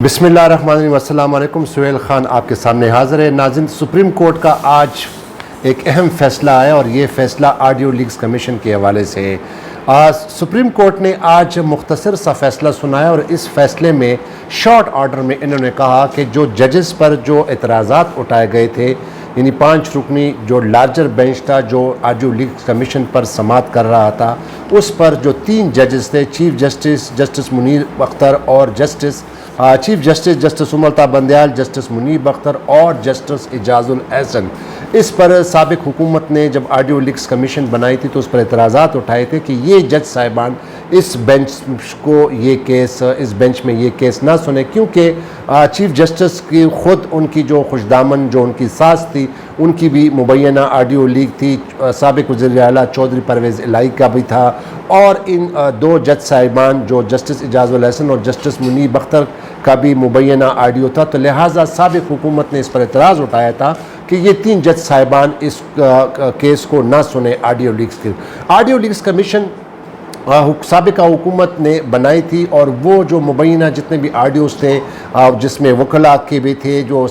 बिस्मिल्लाहिर्रहमानिर्रहीम। अस्सलाम वालेकुम। सुहेल ख़ान आपके सामने हाज़िर है। नाज़रीन, सुप्रीम कोर्ट का आज एक अहम फ़ैसला आया और ये फ़ैसला ऑडियो लीक्स कमीशन के हवाले से है। सुप्रीम कोर्ट ने आज मुख्तसर सा फ़ैसला सुनाया और इस फ़ैसले में शॉर्ट ऑर्डर में इन्होंने कहा कि जो जजेस पर जो एतराज़ात उठाए गए थे, यानी 5 रुकनी जो लार्जर बेंच था जो ऑडियो लीक्स कमीशन पर समाअत कर रहा था, उस पर जो 3 जजेस थे, chief justice justice Munir Akhtar और chief justice justice Umar Bandial, justice Munib Akhtar और जस्टिस एजाजुल एहसन, इस पर साबिक हुकूमत ने जब ऑडियो लीक्स कमीशन बनाई थी तो उस पर एतराज़ात उठाए थे कि ये जज साहिबान इस बेंच में ये केस ना सुने, क्योंकि चीफ जस्टिस की ख़ुद उनकी जो खुशदामन जो उनकी सास थी, उनकी भी मुबैना ऑडियो लीक थी। साबिक वज़ीर आला चौधरी परवेज़ इलाही का भी था और इन 2 जज साहिबान जो जस्टिस एजाजुल एहसन और जस्टिस मुनीब अख्तर का भी मुबैना ऑडियो था। तो लिहाजा साबिक हुकूमत ने इस पर एतराज़ उठाया था कि ये 3 जज साहिबान इस केस को ना सुने ऑडियो लीक्स कमीशन साबिका हुकूमत ने बनाई थी और वो जो मुबैना जितने भी ऑडियोज़ थे, जिसमें वकला के भी थे, जो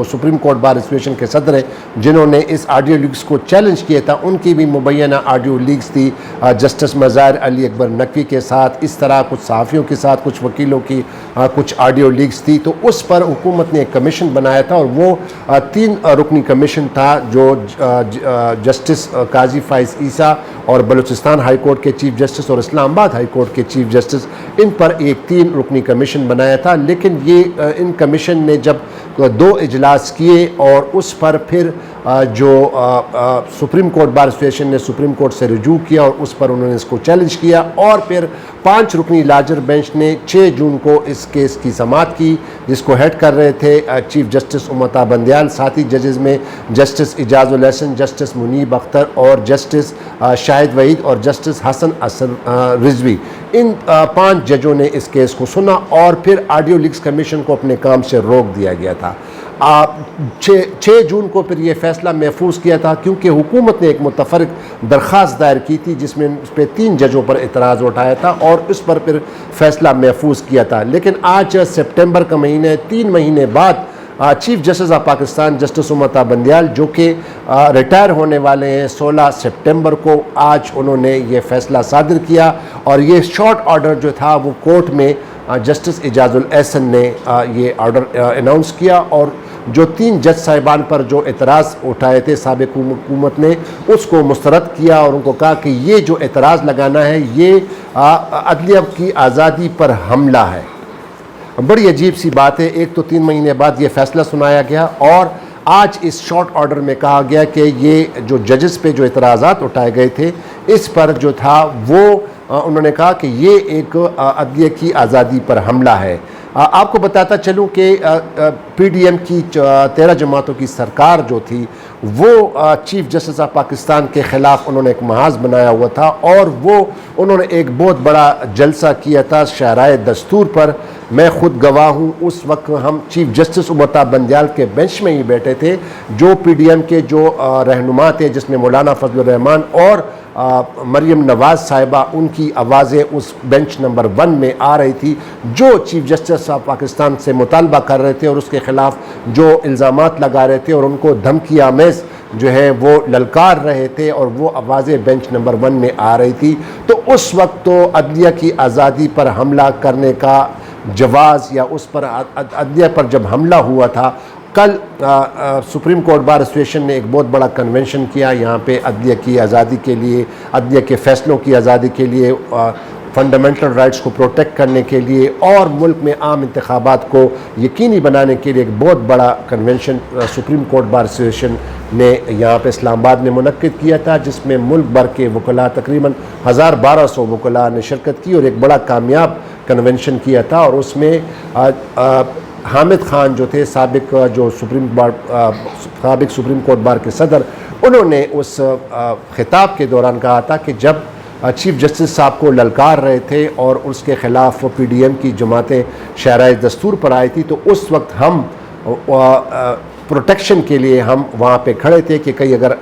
सुप्रीम कोर्ट बार एसोसिएशन के सदर हैं जिन्होंने इस ऑडियो लीक्स को चैलेंज किया था, उनकी भी मुबैना ऑडियो लीक्स थी जस्टिस मज़ाहिर अली अकबर नकवी के साथ। इस तरह कुछ सहाफ़ियों के साथ, कुछ वकीलों की कुछ ऑडियो लीक्स थी। तो उस पर हुकूमत ने एक कमीशन बनाया था और वो 3 रुकनी कमीशन था जो जस्टिस काजी फ़ाइज़ ईसा और बलूचिस्तान हाई कोर्ट के चीफ जस्टिस और इस्लामाबाद हाई कोर्ट के चीफ जस्टिस, इन पर एक 3 रुकनी कमीशन बनाया था। लेकिन ये इन कमीशन ने जब 2 इजलास किए और उस पर फिर जो सुप्रीम कोर्ट बार एसोसिएशन ने सुप्रीम कोर्ट से रुजू किया और उस पर उन्होंने इसको चैलेंज किया और फिर 5 रुकनी लार्जर बेंच ने 6 जून को इस केस की समाअत की, जिसको हेड कर रहे थे चीफ जस्टिस उमर बंदयाल। साथ ही जजेस में जस्टिस एजाजुल एहसन, जस्टिस मुनीब अख्तर और जस्टिस शाहिद वहीद और जस्टिस हसन रिजवी, इन 5 जजों ने इस केस को सुना और फिर ऑडियो लीक्स कमीशन को अपने काम से रोक दिया गया था। 6 जून को फिर ये फैसला महफूज किया था, क्योंकि हुकूमत ने एक मुतफरक दरख्वास्त दायर की थी जिसमें उस पर 3 जजों पर एतराज़ उठाया था और उस पर फिर फैसला महफूज किया था। लेकिन आज सितंबर का महीने 3 महीने बाद chief justice of Pakistan justice Umar Bandial, जो कि रिटायर होने वाले हैं 16 सितंबर को, आज उन्होंने ये फ़ैसला सादिर किया और ये शॉर्ट ऑर्डर जो था वो कोर्ट में जस्टिस एजाजुल एहसन ने ये ऑर्डर अनाउंस किया और जो 3 जज साहिबान पर जो एतराज़ उठाए थे साबिक हुकूमत ने, उसको मुस्तरद किया और उनको कहा कि ये जो एतराज़ लगाना है ये अदलिया की आज़ादी पर हमला है। बड़ी अजीब सी बात है, एक तो 3 महीने बाद ये फ़ैसला सुनाया गया और आज इस शॉर्ट ऑर्डर में कहा गया कि ये जो जजेस पे जो एतराज़ात उठाए गए थे, इस पर जो था वो उन्होंने कहा कि ये एक अदलिया की आज़ादी पर हमला है। आपको बताता चलूँ कि PDM की 13 जमातों की सरकार जो थी वो चीफ जस्टिस ऑफ पाकिस्तान के ख़िलाफ़ उन्होंने एक महाज बनाया हुआ था और वो उन्होंने एक बहुत बड़ा जलसा किया था शाहराए दस्तूर पर। मैं ख़ुद गवाह हूँ, उस वक्त हम चीफ जस्टिस उमर बंदयाल के बेंच में ही बैठे थे। जो PDM के जो रहनुमा थे, जिसमें मौलाना फजलुर रहमान और मरियम नवाज़ साहिबा, उनकी आवाज़ें उस बेंच नंबर 1 में आ रही थी, जो चीफ जस्टिस ऑफ पाकिस्तान से मुतालबा कर रहे थे और उसके ख़िलाफ़ जो इल्ज़ामात लगा रहे थे और उनको धमकी आमेज़ जो है वो ललकार रहे थे और वो आवाज़ें बेंच नंबर 1 में आ रही थी। तो उस वक्त तो अदलिया की आज़ादी पर हमला करने का जवाज़ या उस पर अदलिया पर जब हमला हुआ था, कल सुप्रीम कोर्ट बार एसोसिएशन ने एक बहुत बड़ा कन्वेंशन किया यहाँ पे अदलिया की आज़ादी के लिए, अदलिया के फ़ैसलों की आज़ादी के लिए, फंडामेंटल राइट्स को प्रोटेक्ट करने के लिए और मुल्क में आम इंतखाबात को यकीनी बनाने के लिए एक बहुत बड़ा convention supreme court bar association ने यहाँ पे इस्लामाबाद में मुनक्किद किया था, जिसमें मुल्क भर के वकला तकरीबन 1200 वकला ने शिरकत की और एक बड़ा कामयाब कन्वेंशन किया था। और उसमें हामिद खान जो थे साबिक सुप्रीम कोर्ट बार के सदर, उन्होंने उस खिताब के दौरान कहा था कि जब चीफ जस्टिस साहब को ललकार रहे थे और उसके ख़िलाफ़ PDM की जमातें शाहराए दस्तूर पर आई थी, तो उस वक्त हम प्रोटेक्शन के लिए हम वहाँ पे खड़े थे कि कहीं अगर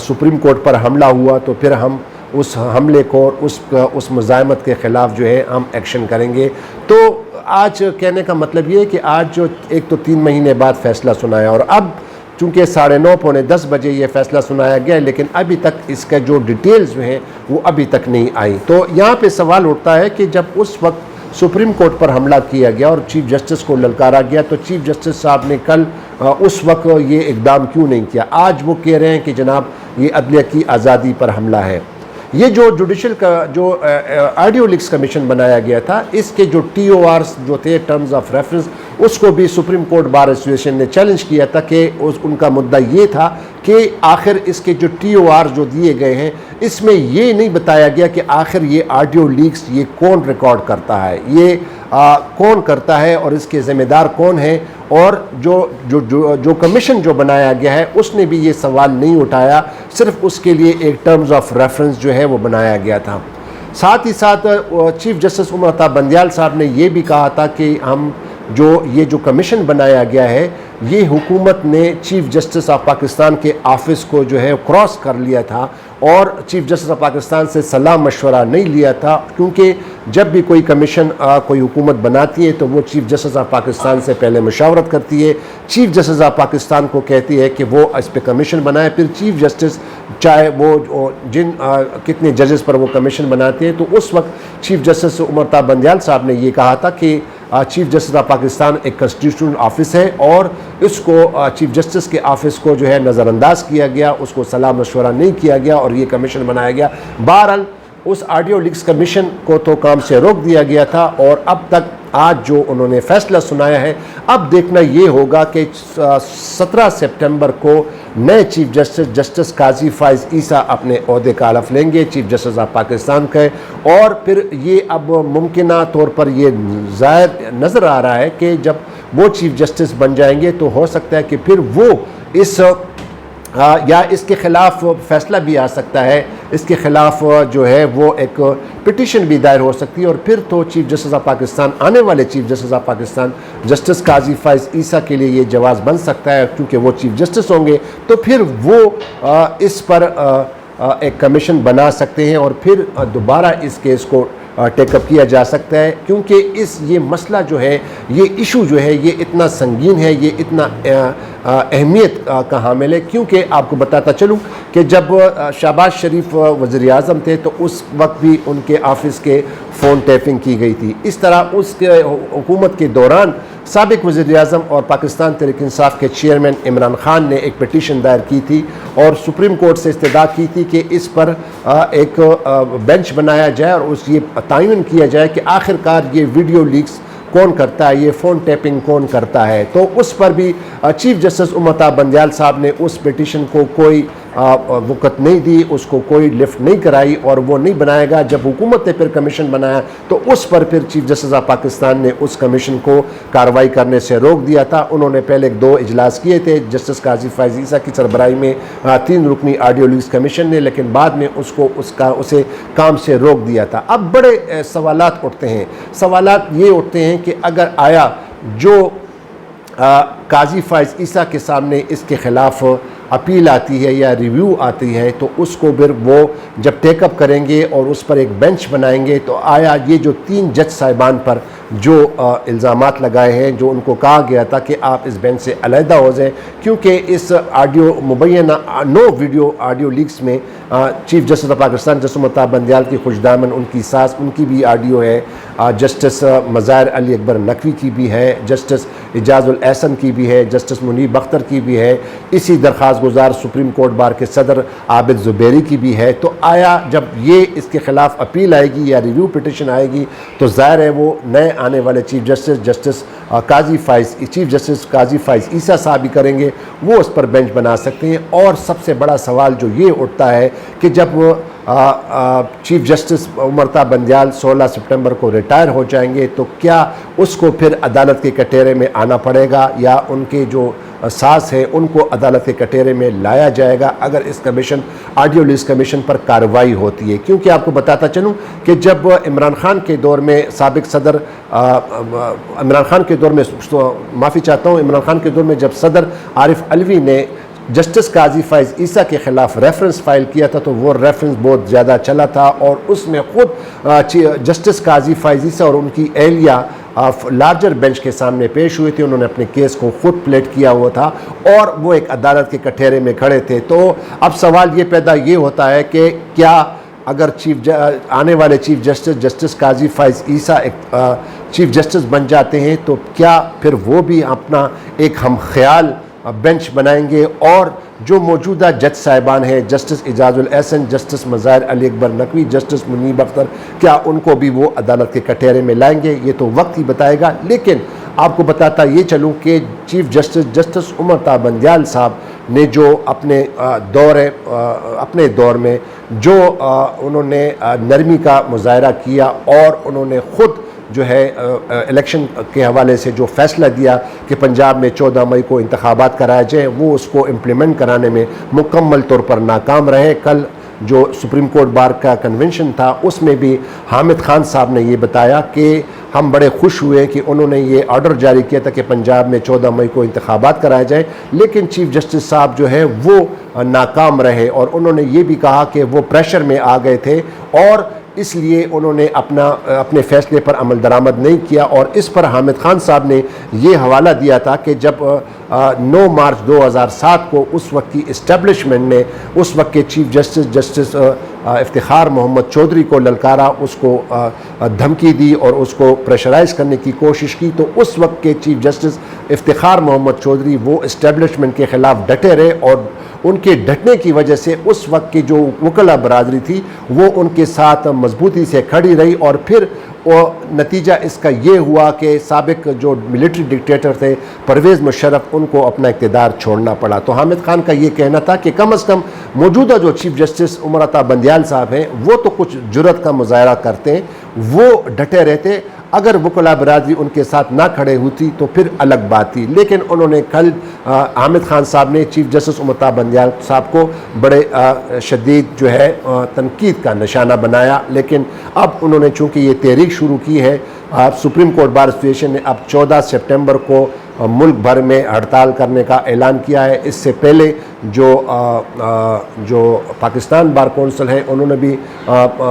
सुप्रीम कोर्ट पर हमला हुआ तो फिर हम उस हमले को, उस मुज़ाहमत के ख़िलाफ़ जो है हम एक्शन करेंगे। तो आज कहने का मतलब ये है कि आज जो एक तो 3 महीने बाद फ़ैसला सुनाया और अब चूँकि 9:30 पौने 10 बजे ये फ़ैसला सुनाया गया, लेकिन अभी तक इसका जो डिटेल्स जो हैं वो अभी तक नहीं आई। तो यहाँ पे सवाल उठता है कि जब उस वक्त सुप्रीम कोर्ट पर हमला किया गया और चीफ जस्टिस को ललकारा गया, तो चीफ जस्टिस साहब ने कल उस वक्त ये इकदाम क्यों नहीं किया। आज वो कह रहे हैं कि जनाब ये अदलिया की आज़ादी पर हमला है। ये जो जुडिशल का जो ऑडियो लीक्स कमीशन बनाया गया था, इसके जो TORs जो थे, टर्म्स ऑफ रेफरेंस, उसको भी सुप्रीम कोर्ट बार एसोसिएशन ने चैलेंज किया था कि उनका मुद्दा ये था कि आखिर इसके जो TOR जो दिए गए हैं इसमें ये नहीं बताया गया कि आखिर ये ऑडियो लीक्स ये कौन रिकॉर्ड करता है, ये कौन करता है और इसके ज़िम्मेदार कौन है। और जो कमीशन जो बनाया गया है उसने भी ये सवाल नहीं उठाया, सिर्फ उसके लिए एक टर्म्स ऑफ रेफरेंस जो है वो बनाया गया था। साथ ही साथ चीफ जस्टिस उमर अता बंदियाल साहब ने ये भी कहा था कि हम ये जो कमीशन बनाया गया है ये हुकूमत ने चीफ जस्टिस ऑफ पाकिस्तान के ऑफिस को जो है क्रॉस कर लिया था और चीफ जस्टिस ऑफ पाकिस्तान से सलाह मशवरा नहीं लिया था, क्योंकि जब भी कोई कमीशन कोई हुकूमत बनाती है तो वो चीफ जस्टिस ऑफ पाकिस्तान से पहले मशावरत करती है, चीफ जस्टिस ऑफ पाकिस्तान को कहती है कि वो इस पर कमीशन बनाए, फिर चीफ जस्टिस चाहे वो कितने जजेस पर वो कमीशन बनाते हैं। तो उस वक्त चीफ जस्टिस उमर अता बंदियाल साहब ने ये कहा था कि चीफ जस्टिस ऑफ पाकिस्तान एक कॉन्स्टिट्यूशनल ऑफिस है और इसको चीफ जस्टिस के ऑफिस को जो है नज़रअंदाज किया गया, उसको सलाह मशवरा नहीं किया गया और ये कमीशन बनाया गया। बहरहाल उस ऑडियो लीक्स कमीशन को तो काम से रोक दिया गया था और अब तक आज जो उन्होंने फ़ैसला सुनाया है, अब देखना ये होगा कि 17 सितंबर को नए chief justice justice Qazi Faez ईसा अपने ओहदे का हलफ लेंगे, चीफ जस्टिस ऑफ पाकिस्तान के। और फिर ये अब मुमकिना तौर पर ये ज़ाहिर नज़र आ रहा है कि जब वो चीफ जस्टिस बन जाएंगे तो हो सकता है कि फिर वो इस या इसके ख़िलाफ़ फ़ैसला भी आ सकता है, इसके ख़िलाफ़ जो है वो एक पिटीशन भी दायर हो सकती है और फिर तो चीफ जस्टिस ऑफ पाकिस्तान, आने वाले chief justice of Pakistan justice Qazi Faez Isa के लिए ये जवाज़ बन सकता है, क्योंकि वो चीफ जस्टिस होंगे तो फिर वो इस पर एक कमीशन बना सकते हैं और फिर दोबारा इस केस को टेकअप किया जा सकता है, क्योंकि ये मसला जो है, ये इशू जो है, ये इतना संगीन है, ये इतना अहमियत का हामिल है। क्योंकि आपको बताता चलूँ कि जब शहबाज शरीफ वज़ीर आज़म थे तो उस वक्त भी उनके ऑफिस के फ़ोन टैपिंग की गई थी। इस तरह उसके हुकूमत के दौरान साबिक वज़ीर आज़म और पाकिस्तान तहरीक इंसाफ के चेयरमैन इमरान खान ने एक पिटीशन दायर की थी और सुप्रीम कोर्ट से इस्तदा की थी कि इस पर एक बेंच बनाया जाए और ये तयन किया जाए कि आखिरकार ये वीडियो लीक्स कौन करता है, ये फ़ोन टैपिंग कौन करता है। तो उस पर भी चीफ जस्टिस उमर अता बंदियाल साहब ने उस पिटीशन को कोई वक़्त नहीं दी, उसको कोई लिफ्ट नहीं कराई और वो नहीं बनाएगा। जब हुकूमत ने फिर कमीशन बनाया तो उस पर फिर चीफ जस्टिस ऑफ पाकिस्तान ने उस कमीशन को कार्रवाई करने से रोक दिया था। उन्होंने पहले 2 इजलास किए थे जस्टिस काजी फ़ाइज़ ईसा की सरबराही में 3 रुकनी ऑडियो लीक्स कमीशन ने, लेकिन बाद में उसे काम से रोक दिया था। अब बड़े सवालात उठते हैं। सवालात ये उठते हैं कि अगर आया जो काजी फ़ाइज़ ईसा के सामने इसके ख़िलाफ़ अपील आती है या रिव्यू आती है तो उसको फिर वो जब टेकअप करेंगे और उस पर एक बेंच बनाएंगे तो आया ये जो 3 जज साहिबान पर जो इल्ज़ामात लगाए हैं, जो उनको कहा गया था कि आप इस बेंच से अलहदा हो जाएं, क्योंकि इस ऑडियो मुबैना 9 वीडियो ऑडियो लीक्स में chief justice of Pakistan justice Umar Ata Bandial की खुशदामन, उनकी सास, उनकी भी ऑडियो है, जस्टिस मज़ाहिर अली अकबर नकवी की भी है, जस्टिस इजाज़ुल एहसन की भी है, जस्टिस मुनीब अख्तर की भी है, इसी दरख्वास्त गुजार सुप्रीम कोर्ट बार के सदर आबिद ज़ुबैरी की भी है। तो आया जब ये इसके ख़िलाफ़ अपील आएगी या रिव्यू पिटिशन आएगी तो ज़ाहिर है वो नए आने वाले चीफ जस्टिस काजी फ़ाइज़ ईसा साहब भी करेंगे, वो उस पर बेंच बना सकते हैं। और सबसे बड़ा सवाल जो ये उठता है कि जब चीफ जस्टिस उमर अता बंदियाल 16 सितंबर को रिटायर हो जाएंगे तो क्या उसको फिर अदालत के कटहरे में आना पड़ेगा या उनके जो सास है उनको अदालत के कटहरे में लाया जाएगा अगर इस कमीशन ऑडियो लीक्स कमीशन पर कार्रवाई होती है। क्योंकि आपको बताता चलूँ कि जब इमरान खान के दौर में साबिक सदर इमरान खान के दौर में माफ़ी चाहता हूँ इमरान खान के दौर में जब सदर आरिफ अलवी ने जस्टिस काजी फ़ाइज़ ईसा के ख़िलाफ़ रेफरेंस फ़ाइल किया था तो वो रेफरेंस बहुत ज़्यादा चला था और उसमें ख़ुद जस्टिस काजी फ़ाइज़ ईसा और उनकी एहलिया लार्जर बेंच के सामने पेश हुए थे। उन्होंने अपने केस को खुद प्लेट किया हुआ था और वो एक अदालत के कटहरे में खड़े थे। तो अब सवाल ये पैदा ये होता है कि क्या अगर आने वाले चीफ जस्टिस काजी फ़ाइज़ ईसा चीफ जस्टिस बन जाते हैं तो क्या फिर वो भी अपना एक हम ख्याल बेंच बनाएंगे और जो मौजूदा जज साहिबान हैं, justice Ijazul Ahsan, justice Mazahir Ali Akbar Naqvi, justice Munib Akhtar, क्या उनको भी वो अदालत के कटहरे में लाएंगे? ये तो वक्त ही बताएगा। लेकिन आपको बताता ये चलूँ कि चीफ जस्टिस उमर ता बंदियाल साहब ने जो अपने दौर में जो उन्होंने नरमी का मुजाहरा किया और उन्होंने ख़ुद जो है इलेक्शन के हवाले से जो फ़ैसला दिया कि पंजाब में 14 मई को इंतखाबात कराए जाए, वो उसको इम्प्लीमेंट कराने में मुकम्मल तौर पर नाकाम रहे। कल जो सुप्रीम कोर्ट बार का कन्वेंशन था उसमें भी हामिद खान साहब ने ये बताया कि हम बड़े खुश हुए कि उन्होंने ये ऑर्डर जारी किया था कि पंजाब में 14 मई को इंतखाबात कराए जाए, लेकिन चीफ जस्टिस साहब जो है वो नाकाम रहे और उन्होंने ये भी कहा कि वो प्रेशर में आ गए थे और इसलिए उन्होंने अपने फ़ैसले पर अमल दरामद नहीं किया। और इस पर हामिद खान साहब ने ये हवाला दिया था कि जब 9 मार्च 2007 को उस वक्त की इस्टेब्लिशमेंट ने उस वक्त के चीफ जस्टिस इफ्तिखार मोहम्मद चौधरी को ललकारा, उसको धमकी दी और उसको प्रेशराइज़ करने की कोशिश की, तो उस वक्त के चीफ जस्टिस इफ्तिखार मोहम्मद चौधरी वो इस्टेब्लिशमेंट के ख़िलाफ़ डटे रहे और उनके डटने की वजह से उस वक्त की जो वकला बरादरी थी वो उनके साथ मजबूती से खड़ी रही और फिर नतीजा इसका ये हुआ कि साबिक जो मिलिट्री डिक्टेटर थे परवेज़ मुशर्रफ, उनको अपना इक़्तिदार छोड़ना पड़ा। तो हामिद खान का ये कहना था कि कम अज़ कम मौजूदा जो चीफ जस्टिस उमर अता बंदियाल साहब हैं वो तो कुछ जुर्रत का मुजाहरा करते हैं, वो डटे रहते। अगर वकला बरादरी उनके साथ ना खड़े होती तो फिर अलग बात थी। लेकिन उन्होंने कल हामिद खान साहब ने चीफ जस्टिस उमर अता बंदियाल साहब को बड़े शदीद जो है तनकीद का निशाना बनाया। लेकिन अब उन्होंने चूँकि ये तहरीक शुरू की है, सुप्रीम कोर्ट बार एसोसिएशन ने अब 14 सितंबर को मुल्क भर में हड़ताल करने का ऐलान किया है। इससे पहले जो पाकिस्तान बार कौंसिल है उन्होंने भी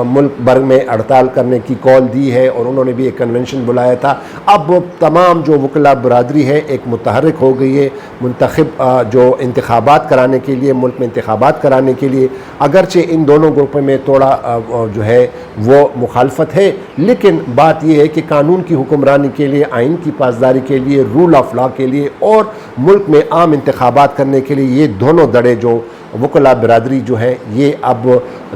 मुल्क भर में हड़ताल करने की कॉल दी है और उन्होंने भी एक कन्वेंशन बुलाया था। अब तमाम जो वकला बरादरी है एक मुतहर्रिक हो गई है मुंतखब जो इंतखाबात कराने के लिए, मुल्क में इंतखाबात कराने के लिए। अगरचे इन दोनों ग्रुपों में थोड़ा जो है वो मुखालफत है, लेकिन बात यह है कि कानून की हुक्मरानी के लिए, आइन की पासदारी के लिए, रूल ऑफ लॉ के लिए और मुल्क में आम इंतखाबात करने के लिए ये दोनों दड़े जो वकला बरादरी जो है ये अब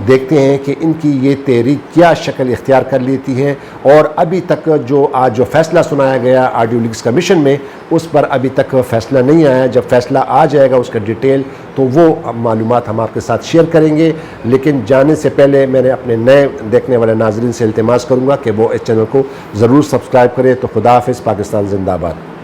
देखते हैं कि इनकी ये तहरीक क्या शक्ल इख्तियार कर लेती है। और अभी तक जो आज जो फ़ैसला सुनाया गया ऑडियो लीक्स कमीशन में, उस पर अभी तक फ़ैसला नहीं आया। जब फ़ैसला आ जाएगा उसका डिटेल तो वो मालूमात हम आपके साथ शेयर करेंगे। लेकिन जाने से पहले मैंने अपने नए देखने वाले नाज़रीन से इल्तिमास करूँगा कि वो इस चैनल को ज़रूर सब्सक्राइब करें। तो खुदा हाफ़िज़, पाकिस्तान जिंदाबाद।